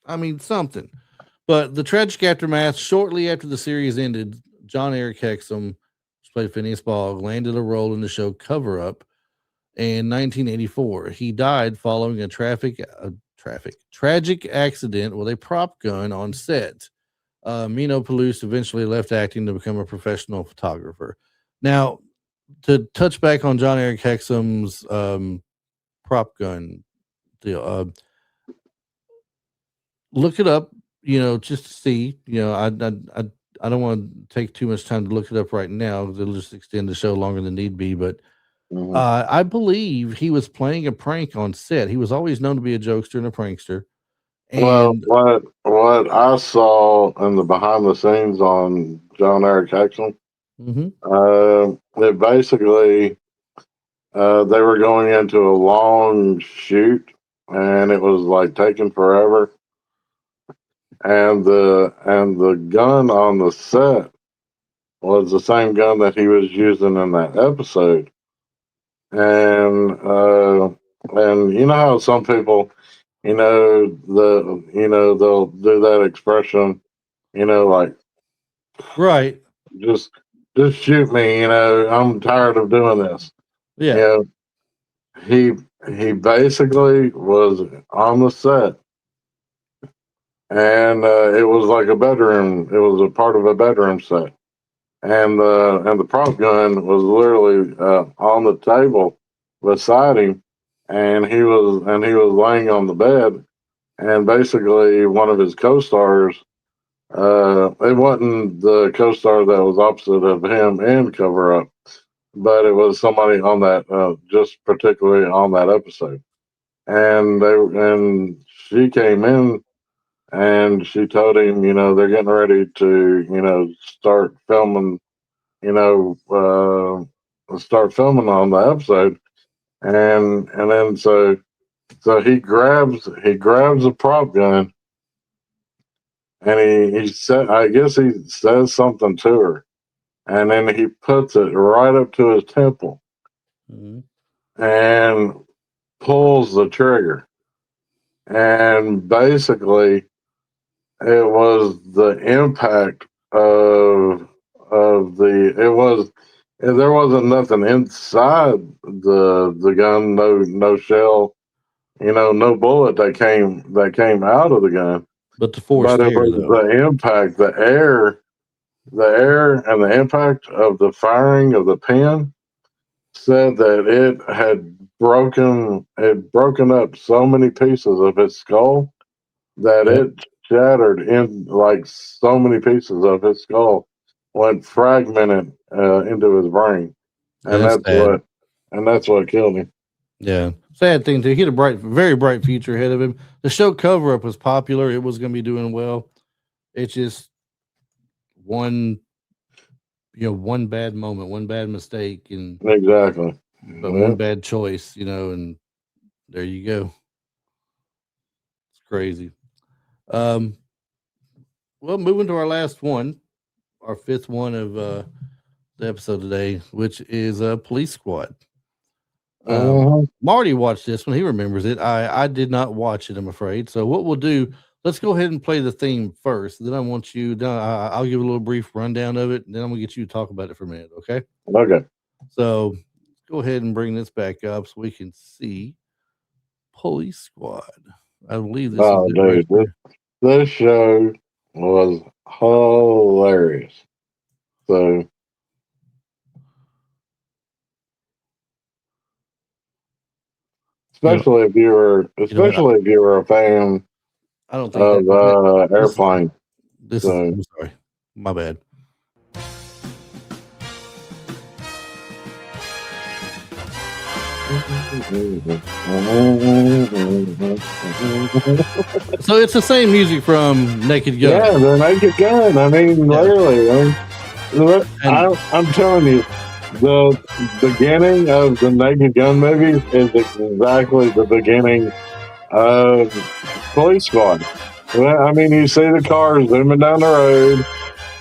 I mean, something. But the tragic aftermath, shortly after the series ended, John Eric Hexum, who played Phineas Fogg, landed a role in the show Cover Up in 1984. He died following a tragic accident with a prop gun on set. Mino Palouse eventually left acting to become a professional photographer. Now, to touch back on John Eric Hexum's prop gun deal, look it up. Just to see. I don't want to take too much time to look it up right now because it'll just extend the show longer than need be. But I believe he was playing a prank on set. He was always known to be a jokester and a prankster. And what I saw in the behind the scenes on John Eric Hexum, it basically they were going into a long shoot, and it was like taking forever. And the gun on the set was the same gun that he was using in that episode. And you know how some people, they'll do that expression, like right, just shoot me, I'm tired of doing this. yeah, He basically was on the set, and it was like a bedroom. It was a part of a bedroom set, and the prop gun was literally on the table beside him, and he was laying on the bed, and basically one of his co-stars. It wasn't the co-star that was opposite of him in Cover Up, but it was somebody on that, just particularly on that episode. And she came in and she told him, they're getting ready to, start filming, start filming on the episode. And then so So he grabs a prop gun, and he said, I guess he says something to her, and then he puts it right up to his temple Mhm. and pulls the trigger. And basically, it was the impact of the it was there wasn't nothing inside the gun, no shell, no bullet that came out of the gun, But the but forced it air, was though. the impact, the air and the impact of the firing of the pin said that it broken up so many pieces of his skull that Yep. it shattered in like so many pieces of his skull went fragmented into his brain, and That's that's sad. what killed him. Yeah. Sad thing, too. He had a very bright future ahead of him. The show Cover Up was popular. It was going to be doing well. It's just one, one bad moment, one bad mistake, and Exactly. but one Yeah. bad choice, and there you go. It's crazy. Um, well, moving to our last one, our fifth one of the episode today, which is Police Squad. Uh-huh. Marty watched this one. He remembers it. I did not watch it, I'm afraid. So what we'll do, let's go ahead and play the theme first. Then I want you. I'll give a little brief rundown of it, and then I'm gonna get you to talk about it for a minute. Okay. Okay. So go ahead and bring this back up so we can see Police Squad. I believe this is Oh, it right dude, here. this show was hilarious. So, You know, what? especially if you were a fan I don't think of this is Airplane. this is. So, I'm sorry, my bad. So it's the same music from Naked Gun. yeah, the Naked Gun. I mean, literally. I'm telling you, the beginning of the Naked Gun movie is exactly the beginning of Police Squad. Well, I mean, you see the cars zooming down the road,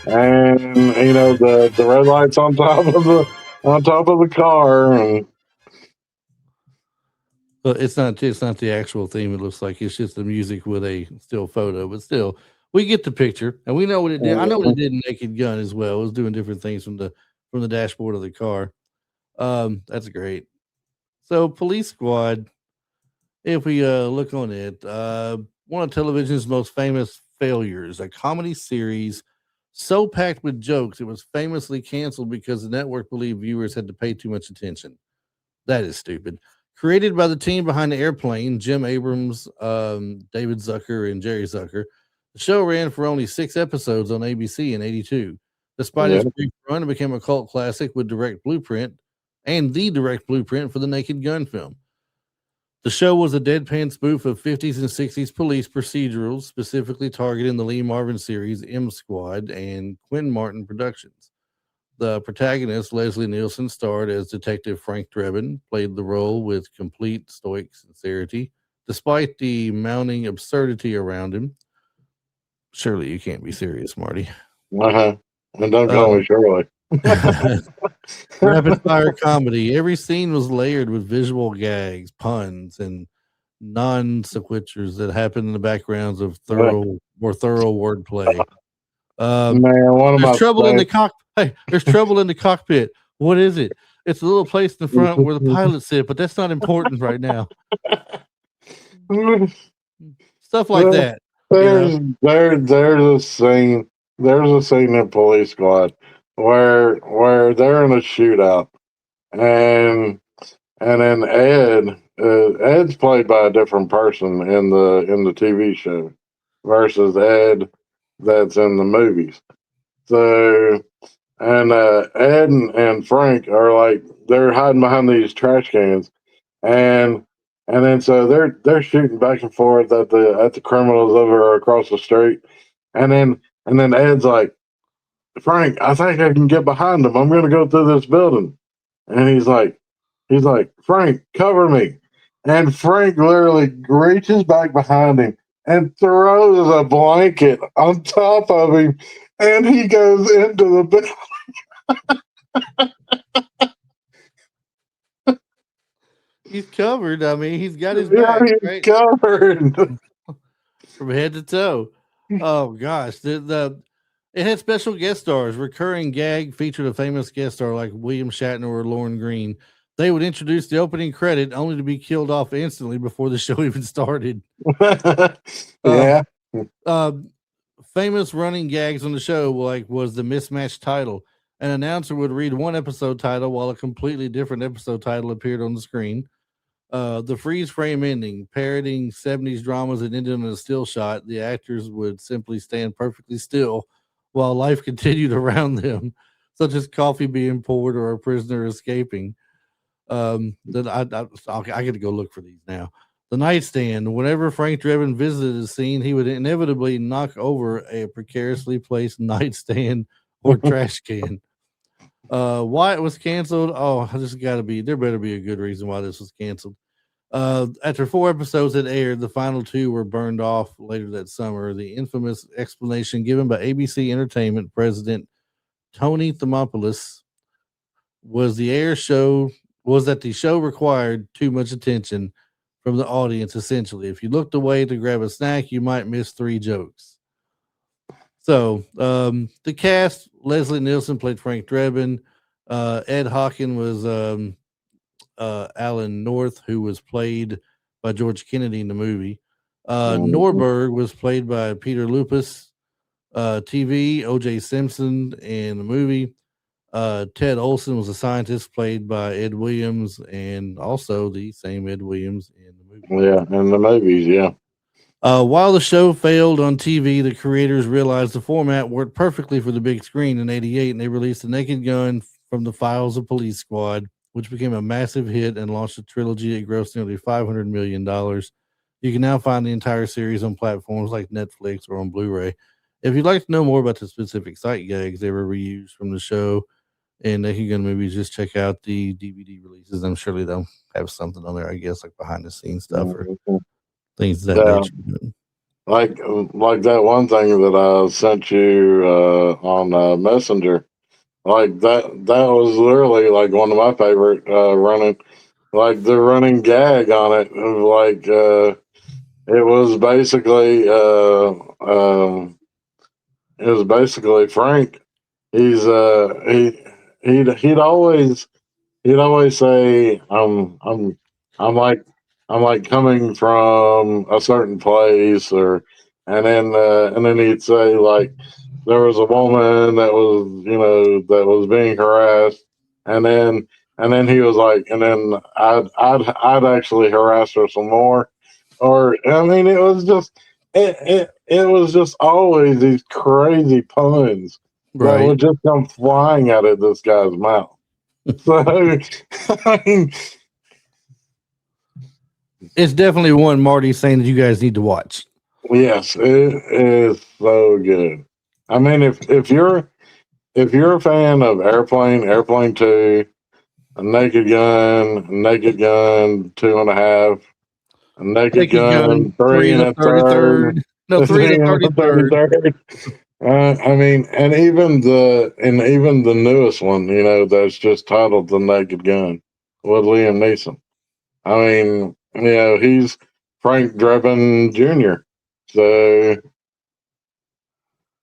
and the red lights on top of the car, and But it's not the actual theme. It looks like it's just the music with a still photo. But still, we get the picture, and we know what it did. I know what it did in Naked Gun as well. It was doing different things from the dashboard of the car. That's great. So Police Squad, if we look on it, one of television's most famous failures, a comedy series so packed with jokes it was famously canceled because the network believed viewers had to pay too much attention. That is stupid. Created by the team behind the Airplane, Jim Abrams, David Zucker, and Jerry Zucker, the show ran for only 6 episodes on ABC in '82. Despite yeah, its brief run, it became a cult classic with direct blueprint and the direct blueprint for the Naked Gun film. The show was a deadpan spoof of 50s and 60s police procedurals, specifically targeting the Lee Marvin series M Squad and Quinn Martin Productions. The protagonist, Leslie Nielsen, starred as Detective Frank Drebin, played the role with complete stoic sincerity, despite the mounting absurdity around him. Surely you can't be serious, Marty. and don't call me Shirley. Rapid fire comedy. Every scene was layered with visual gags, puns, and non sequiturs that happened in the backgrounds of more thorough wordplay. Man, one of There's my trouble in the Hey, there's trouble in the cockpit. What is it? It's a little place in the front where the pilots sit, but that's not important right now. Stuff like that. There's a scene. There's a scene in Police Squad where they're in a shootout, and then Ed's played by a different person in the TV show versus Ed that's in the movies. So, and Ed and Frank are like, they're hiding behind these trash cans, and then so they're shooting back and forth at the criminals over across the street, and then Ed's like, Frank, I think I can get behind them. I'm going to go through this building, and he's like, Frank, cover me. and Frank literally reaches back behind him and throws a blanket on top of him, and he goes into the bed. He's covered. I mean, he's got his Yeah, back he's right covered. from head to toe. Oh gosh, it had special guest stars. Recurring gag featured a famous guest star like William Shatner or Lauren Green. They would introduce the opening credit only to be killed off instantly before the show even started. Yeah. Uh, famous running gags on the show was the mismatched title. An announcer would read one episode title while a completely different episode title appeared on the screen. The freeze frame ending, parodying 70s dramas that ended in a still shot. The actors would simply stand perfectly still while life continued around them, such as coffee being poured or a prisoner escaping. That I got to go look for these now. The nightstand. Whenever Frank Drebin visited a scene, he would inevitably knock over a precariously placed nightstand or trash can. Why it was canceled? Oh, this got to be. There better be a good reason why this was canceled. After 4 episodes had aired, the final 2 were burned off later that summer. The infamous explanation given by ABC Entertainment president Tony Thermopoulos was that the show required too much attention from the audience. Essentially, if you looked away to grab a snack, you might miss 3 jokes. So the cast: Leslie Nielsen played Frank Drebin. Ed Hawken was Alan North, who was played by George Kennedy in the movie. Norberg was played by Peter Lupus. TV, O.J. Simpson in the movie. Ted Olson was a scientist played by Ed Williams, and also the same Ed Williams in the movie. Yeah, in the movies, yeah. While the show failed on TV, the creators realized the format worked perfectly for the big screen in '88, and they released The Naked Gun from the Files of Police Squad, which became a massive hit and launched a trilogy that grossed nearly $500 million. You can now find the entire series on platforms like Netflix or on Blu-ray. If you'd like to know more about the specific sight gags they were reused from the show and Naked Gun movies, just check out the DVD releases. I'm sure they'll have something on there, I guess, like behind the scenes stuff or things of that Yeah. nature. Like that one thing that I sent you on Messenger. Like that was literally like one of my favorite running, like the running gag on it. Of like it was basically it was basically Frank. He's he'd always say I'm like coming from a certain place, or and then he'd say like there was a woman that was, you know, that was being harassed, and then he was like, and then I'd actually harass her some more, or I mean it was just always these crazy puns that Right. would just come flying out of this guy's mouth. So I mean, It's definitely one Marty's saying that you guys need to watch. yes, it is so good. I mean, if you're a fan of Airplane 2, Naked Gun 2.5, Naked Naked Gun, Gun 3 3 and and a a third, 33rd. No, 3 and a 3 and a 33rd. 33rd. I mean, and even the newest one, you know, that's just titled The Naked Gun with Liam Neeson. I mean, you know, he's Frank Drebin Jr. So,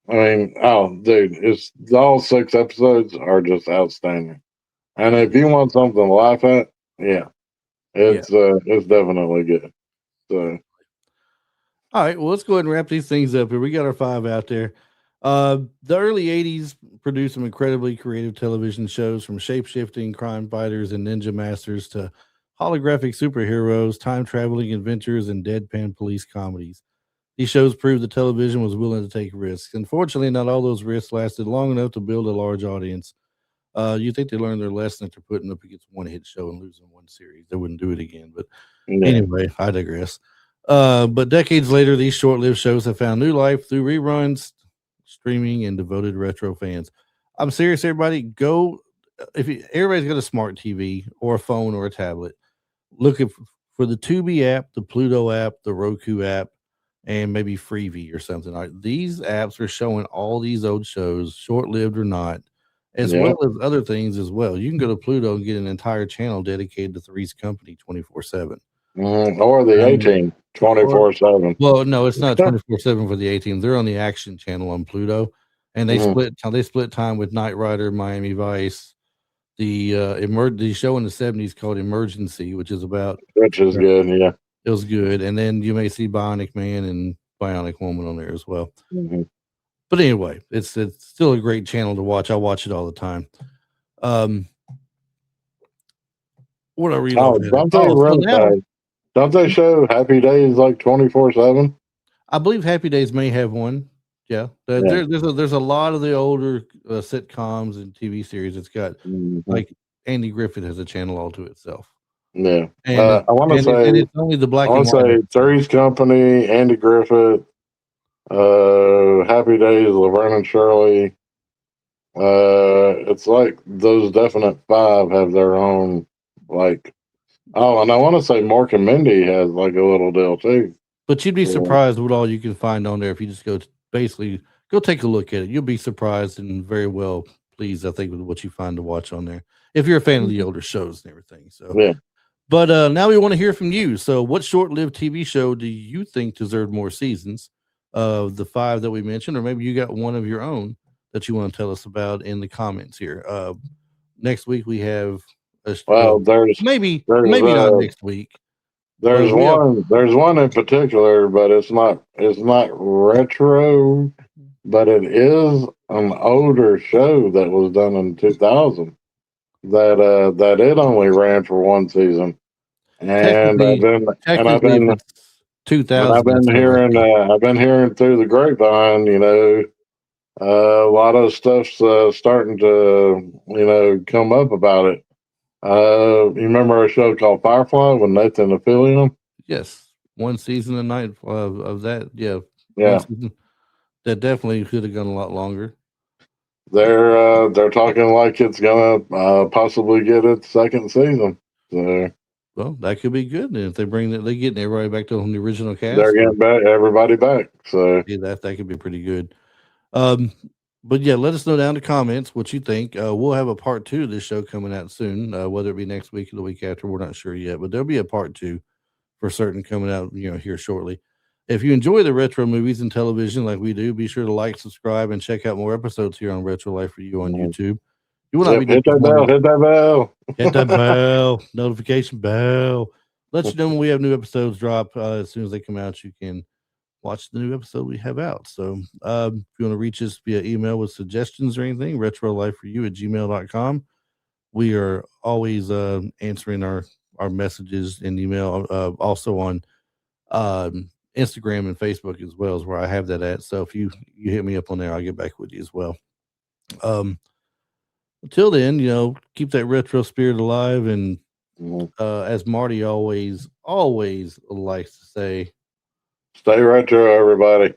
I mean, oh, dude, it's all 6 episodes are just outstanding. And if you want something to laugh at, yeah, Yeah. it's definitely good. So, All right. Well, let's go ahead and wrap these things up here. We got our 5 out there. The early 80s produced some incredibly creative television shows, from shape shifting crime fighters and ninja masters to holographic superheroes, time traveling adventures, and deadpan police comedies. These shows proved that television was willing to take risks. Unfortunately, not all those risks lasted long enough to build a large audience. You think they learned their lesson after putting up against one hit show and losing one series? They wouldn't do it again. But yeah. anyway, I digress. But decades later, these short-lived shows have found new life through reruns, streaming, and devoted retro fans. I'm serious, everybody. Go everybody's got a smart TV or a phone or a tablet. Look for the Tubi app, the Pluto app, the Roku app, and maybe Freevee or something. All right, these apps are showing all these old shows, short-lived or not, as Yeah. well as other things as well. You can go to Pluto and get an entire channel dedicated to Three's Company 24/7. Or the 18, 24/7. Well, no, it's not 24/7 for the 18. They're on the Action channel on Pluto, and they split time with Knight Rider, Miami Vice, the show in the 70s called Emergency, which is about Which is good, yeah. it was good, and then you may see Bionic Man and Bionic Woman on there as well. But anyway, it's still a great channel to watch. I watch it all the time. What are we? Don't they show Happy Days like 24/7? I believe Happy Days may have one. Yeah, there's a lot of the older sitcoms and TV series. It's got like Andy Griffith has a channel all to itself. Yeah, and I want to say it's only the black. I want to say Three's Company, Andy Griffith, Happy Days, Laverne and Shirley. It's like those definite five have their own like. Oh, and I want to say Mork and Mindy has like a little deal too. But you'd be surprised what all you can find on there if you just go take a look at it. You'll be surprised and very well pleased, I think, with what you find to watch on there. If you're a fan of the older shows and everything. So yeah. But now we want to hear from you. So what short-lived TV show do you think deserved more seasons of the five that we mentioned? Or maybe you got one of your own that you want to tell us about in the comments here. Next week we have maybe not next week. There's one in particular, but it's not retro, but it is an older show that was done in 2000 that it only ran for one season. And I've been 2000. I've been hearing through the grapevine, a lot of stuff's starting to come up about it. You remember a show called Firefly with Nathan Fillion? Yes, one season a night of that. Yeah. That definitely could have gone a lot longer. They're talking like it's gonna possibly get its second season. So, well, that could be good. And if they they're getting everybody back to the original cast. They're getting everybody back. So yeah, that could be pretty good. But yeah, let us know down in the comments what you think. We'll have a part 2 of this show coming out soon, whether it be next week or the week after. We're not sure yet, but there'll be a part 2 for certain coming out, here shortly. If you enjoy the retro movies and television like we do, be sure to like, subscribe, and check out more episodes here on Retro Life for You on YouTube. You will not be hit that bell, notification bell. Let you know when we have new episodes drop. As soon as they come out, you can watch the new episode we have out. So if you want to reach us via email with suggestions or anything, retrolifeforyou@gmail.com. We are always answering our messages in email, also on Instagram and Facebook as well, is where I have that at. So if you hit me up on there, I'll get back with you as well. Until then, keep that retro spirit alive, and as Marty always likes to say, stay retro, everybody.